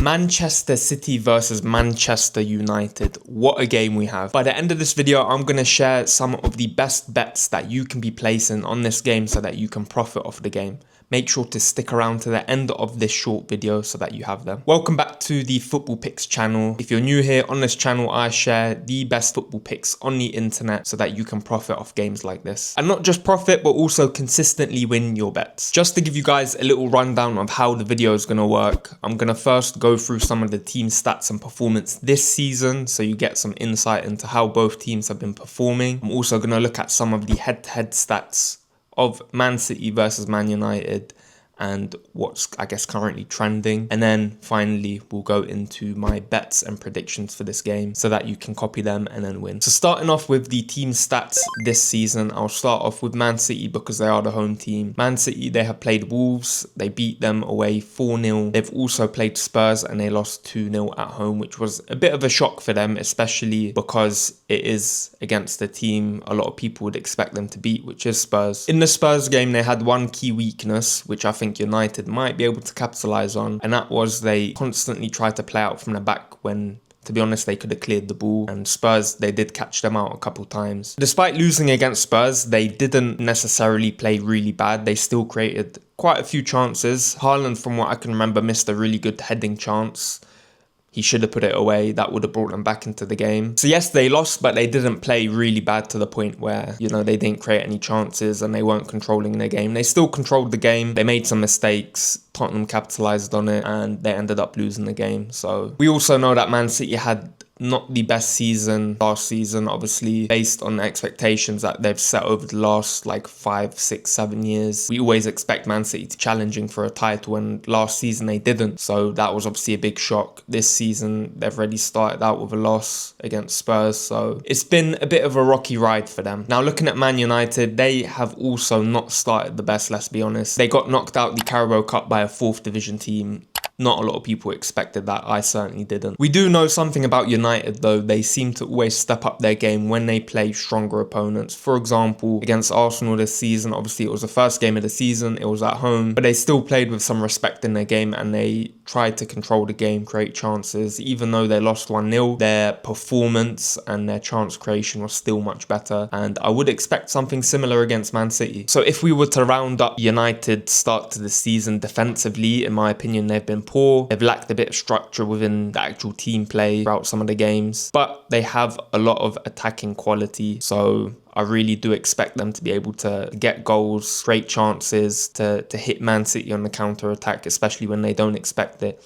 Manchester City versus Manchester United. What a game we have. By the end of this video, I'm going to share some of the best bets that you can be placing on this game so that you can profit off the game. Make sure to stick around to the end of this short video so that you have them. Welcome back to the Football Picks channel. If you're new here on this channel, I share the best football picks on the internet so that you can profit off games like this. And not just profit, but also consistently win your bets. Just to give you guys a little rundown of how the video is going to work, I'm going to first go through some of the team stats and performance this season so you get some insight into how both teams have been performing. I'm also going to look at some of the head-to-head stats of Man City versus Man United and what's, I guess, currently trending. And then finally, we'll go into my bets and predictions for this game so that you can copy them and then win. So starting off with the team stats this season, I'll start off with Man City because they are the home team. Man City, they have played Wolves. They beat them away 4-0. They've also played Spurs and they lost 2-0 at home, which was a bit of a shock for them, especially because it is against the team a lot of people would expect them to beat, which is Spurs. In the Spurs game, they had one key weakness, which I think United might be able to capitalize on, and that was they constantly tried to play out from the back when, to be honest, they could have cleared the ball, and Spurs, they did catch them out a couple times. Despite losing against Spurs, they didn't necessarily play really bad. They still created quite a few chances. Haaland, from what I can remember, missed a really good heading chance. He should have put it away. That would have brought them back into the game. So yes, they lost, but they didn't play really bad to the point where, you know, they didn't create any chances and they weren't controlling the game. They still controlled the game. They made some mistakes. Tottenham capitalized on it and they ended up losing the game. So we also know that Man City had not the best season last season, obviously, based on the expectations that they've set over the last like 5, 6, 7 years. We always expect Man City to challenging for a title, and last season they didn't. So that was obviously a big shock. This season, they've already started out with a loss against Spurs. So it's been a bit of a rocky ride for them. Now, looking at Man United, they have also not started the best, let's be honest. They got knocked out the Carabao Cup by a 4th division team. Not a lot of people expected that. I certainly didn't. We do know something about United though. They seem to always step up their game when they play stronger opponents. For example, against Arsenal this season, obviously it was the first game of the season. It was at home, but they still played with some respect in their game and they tried to control the game, create chances. Even though they lost 1-0, their performance and their chance creation was still much better. And I would expect something similar against Man City. So if we were to round up United's start to the season defensively, in my opinion, they've been poor. They've lacked a bit of structure within the actual team play throughout some of the games, but they have a lot of attacking quality. So I really do expect them to be able to get goals, create chances, to hit Man City on the counter attack, especially when they don't expect it.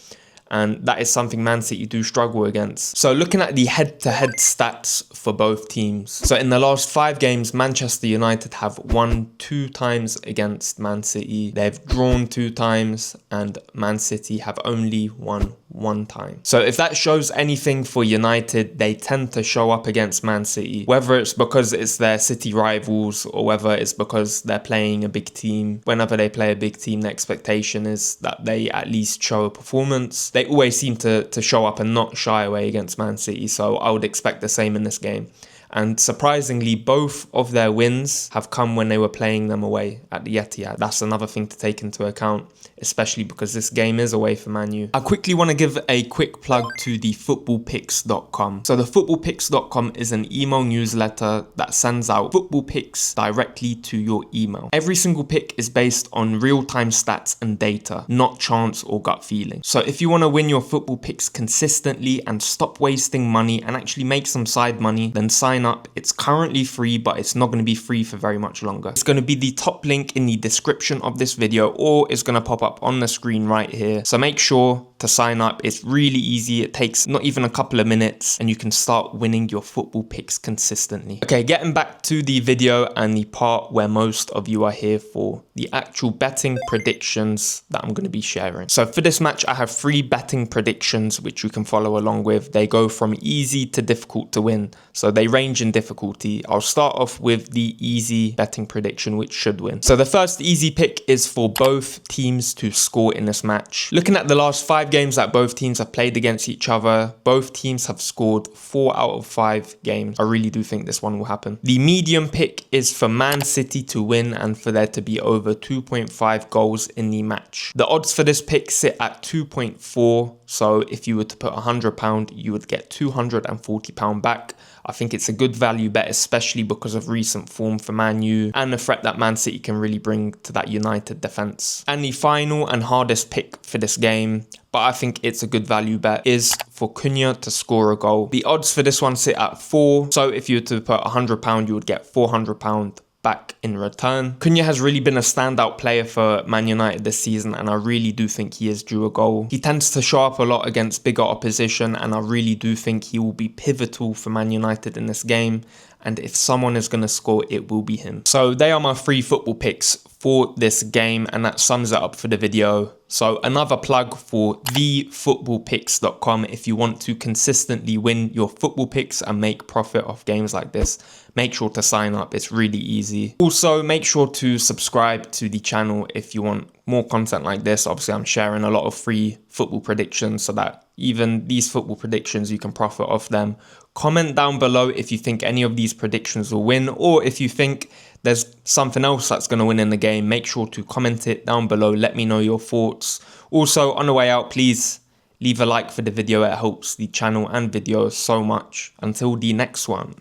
And that is something Man City do struggle against. So looking at the head-to-head stats for both teams. So in the last 5 games, Manchester United have won 2 times against Man City. They've drawn 2 times and Man City have only won 1 time. So if that shows anything for United, they tend to show up against Man City, whether it's because it's their city rivals or whether it's because they're playing a big team. Whenever they play a big team, the expectation is that they at least show a performance. They always seem to show up and not shy away against Man City, so I would expect the same in this game. And surprisingly, both of their wins have come when they were playing them away at the Etihad. That's another thing to take into account, especially because this game is away for Man U. I quickly want to give a quick plug to the footballpicks.com. So the footballpicks.com is an email newsletter that sends out football picks directly to your email. Every single pick is based on real-time stats and data, not chance or gut feeling. So if you want to win your football picks consistently and stop wasting money and actually make some side money, then sign up. It's currently free, but it's not going to be free for very much longer. It's going to be the top link in the description of this video, or it's going to pop up on the screen right here. So make sure to sign up. It's really easy. It takes not even a couple of minutes and you can start winning your football picks consistently. Okay, getting back to the video and the part where most of you are here for, the actual betting predictions that I'm going to be sharing. So for this match, I have 3 betting predictions which you can follow along with. They go from easy to difficult to win. So they range in difficulty. I'll start off with the easy betting prediction, which should win. So the first easy pick is for both teams to score in this match. Looking at the last 5 5 games that both teams have played against each other, both teams have scored 4 out of 5 games. I really do think this one will happen. The medium pick is for Man City to win and for there to be over 2.5 goals in the match. The odds for this pick sit at 2.4, so if you were to put £100, you would get £240 back. I think it's a good value bet, especially because of recent form for Man U and the threat that Man City can really bring to that United defence. And the final and hardest pick for this game, but I think it's a good value bet, is for Cunha to score a goal. The odds for this one sit at 4, so if you were to put £100, you would get £400 back in return. Cunha has really been a standout player for Man United this season, and I really do think he is due a goal. He tends to show up a lot against bigger opposition, and I really do think he will be pivotal for Man United in this game. And if someone is going to score, it will be him. So they are my 3 football picks for this game, and that sums it up for the video. So another plug for thefootballpicks.com. If you want to consistently win your football picks and make profit off games like this, make sure to sign up. It's really easy. Also, make sure to subscribe to the channel if you want more content like this. Obviously, I'm sharing a lot of free football predictions so that even these football predictions, you can profit off them. Comment down below if you think any of these predictions will win, or if you think there's something else that's going to win in the game. Make sure to comment it down below. Let me know your thoughts. Also, on the way out, please leave a like for the video. It helps the channel and videos so much. Until the next one.